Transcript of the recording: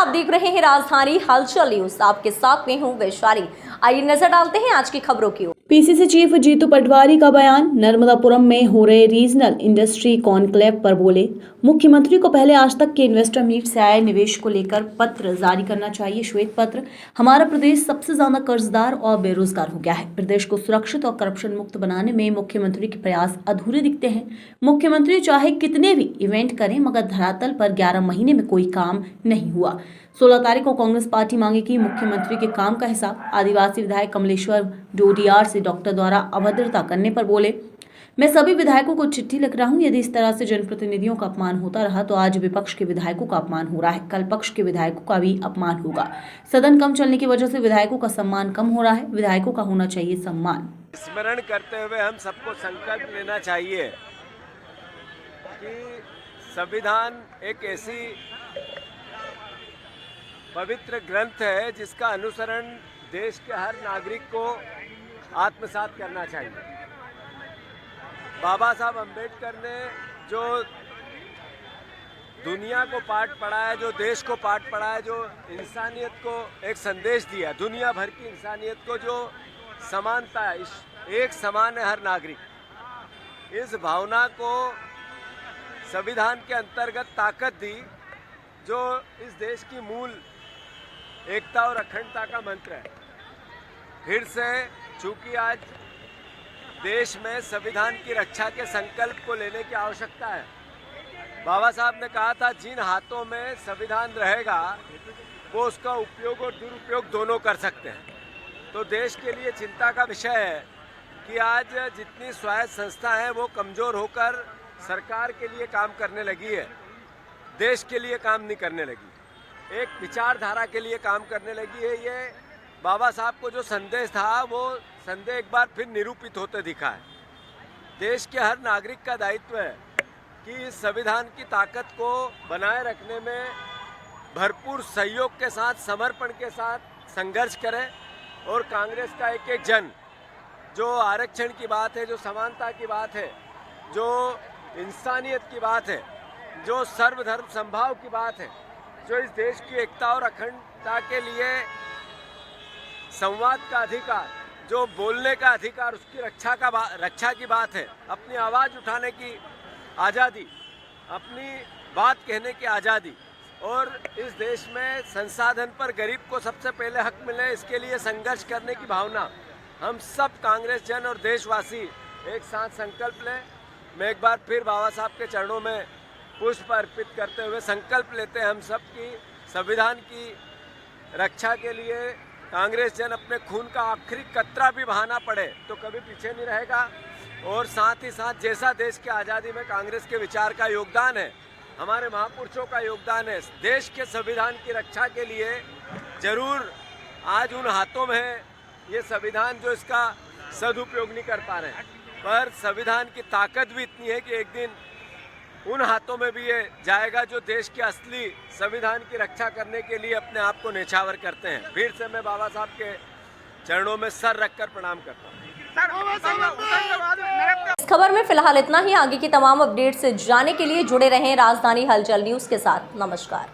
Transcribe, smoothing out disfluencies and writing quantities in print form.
आप देख रहे हैं राजधानी हलचल न्यूज। आपके साथ में हूं वैशाली। आइए नजर डालते हैं आज की खबरों की ओर। पीसीसी चीफ जीतू पटवारी का बयान। नर्मदापुरम में हो रहे रीजनल इंडस्ट्री कॉन्क्लेव पर बोले, मुख्यमंत्री को पहले आज तक के इन्वेस्टर मीट से आए निवेश को लेकर पत्र जारी करना चाहिए, श्वेत पत्र। हमारा प्रदेश सबसे ज्यादा कर्जदार और बेरोजगार हो गया है। प्रदेश को सुरक्षित और करप्शन मुक्त बनाने में मुख्यमंत्री के प्रयास अधूरे दिखते हैं। मुख्यमंत्री चाहे कितने भी इवेंट करें, मगर धरातल पर 11 महीने में कोई काम नहीं हुआ। 16 तारीख को कांग्रेस पार्टी मांगेगी मुख्यमंत्री के काम का हिसाब। आदिवासी विधायक कमलेश्वर डोडियार से डॉक्टर द्वारा अभद्रता करने पर बोले, मैं सभी विधायकों को चिट्ठी लिख रहा हूं। यदि इस तरह से जनप्रतिनिधियों का अपमान होता रहा तो आज विपक्ष के विधायकों का अपमान हो रहा है, कल पक्ष के विधायकों का भी अपमान होगा। सदन कम चलने की वजह से विधायकों का सम्मान कम हो रहा है। विधायकों का होना चाहिए सम्मान। स्मरण करते हुए हम सबको संकल्प लेना चाहिए कि संविधान एक ऐसी पवित्र ग्रंथ है जिसका अनुसरण देश के हर नागरिक को आत्मसात करना चाहिए। बाबा साहब अम्बेडकर ने जो दुनिया को पाठ पढ़ाया, जो देश को पाठ पढ़ाया, जो इंसानियत को एक संदेश दिया, दुनिया भर की इंसानियत को जो समानता है, एक समान है हर नागरिक, इस भावना को संविधान के अंतर्गत ताकत दी, जो इस देश की मूल एकता और अखंडता का मंत्र है। फिर से चूंकि आज देश में संविधान की रक्षा के संकल्प को लेने की आवश्यकता है। बाबा साहब ने कहा था, जिन हाथों में संविधान रहेगा वो उसका उपयोग और दुरुपयोग दोनों कर सकते हैं। तो देश के लिए चिंता का विषय है कि आज जितनी स्वायत्त संस्था है वो कमज़ोर होकर सरकार के लिए काम करने लगी है, देश के लिए काम नहीं करने लगी, एक विचारधारा के लिए काम करने लगी है। ये बाबा साहब को जो संदेश था वो संदेश एक बार फिर निरूपित होते दिखा है। देश के हर नागरिक का दायित्व है कि इस संविधान की ताकत को बनाए रखने में भरपूर सहयोग के साथ, समर्पण के साथ संघर्ष करें। और कांग्रेस का एक एक जन जो आरक्षण की बात है, जो समानता की बात है, जो इंसानियत की बात है, जो सर्वधर्म समभाव की बात है, जो इस देश की एकता और अखंडता के लिए संवाद का अधिकार, जो बोलने का अधिकार, उसकी रक्षा की बात है, अपनी आवाज़ उठाने की आज़ादी, अपनी बात कहने की आज़ादी, और इस देश में संसाधन पर गरीब को सबसे पहले हक मिले, इसके लिए संघर्ष करने की भावना हम सब कांग्रेस जन और देशवासी एक साथ संकल्प लें। मैं एक बार फिर बाबा साहब के चरणों में पुष्प अर्पित करते हुए संकल्प लेते हैं हम सब की संविधान की रक्षा के लिए कांग्रेस जन अपने खून का आखिरी कतरा भी बहाना पड़े तो कभी पीछे नहीं रहेगा। और साथ ही साथ जैसा देश की आज़ादी में कांग्रेस के विचार का योगदान है, हमारे महापुरुषों का योगदान है, देश के संविधान की रक्षा के लिए जरूर आज उन हाथों में है ये संविधान जो इसका सदुपयोग नहीं कर पा रहे हैं, पर संविधान की ताकत भी इतनी है कि एक दिन उन हाथों में भी ये जाएगा जो देश के असली संविधान की रक्षा करने के लिए अपने आप को न्यौछावर करते हैं। फिर से मैं बाबा साहब के चरणों में सर रखकर प्रणाम करता हूँ। इस खबर में फिलहाल इतना ही। आगे की तमाम अपडेट से जाने के लिए जुड़े रहें राजधानी हलचल न्यूज के साथ। नमस्कार।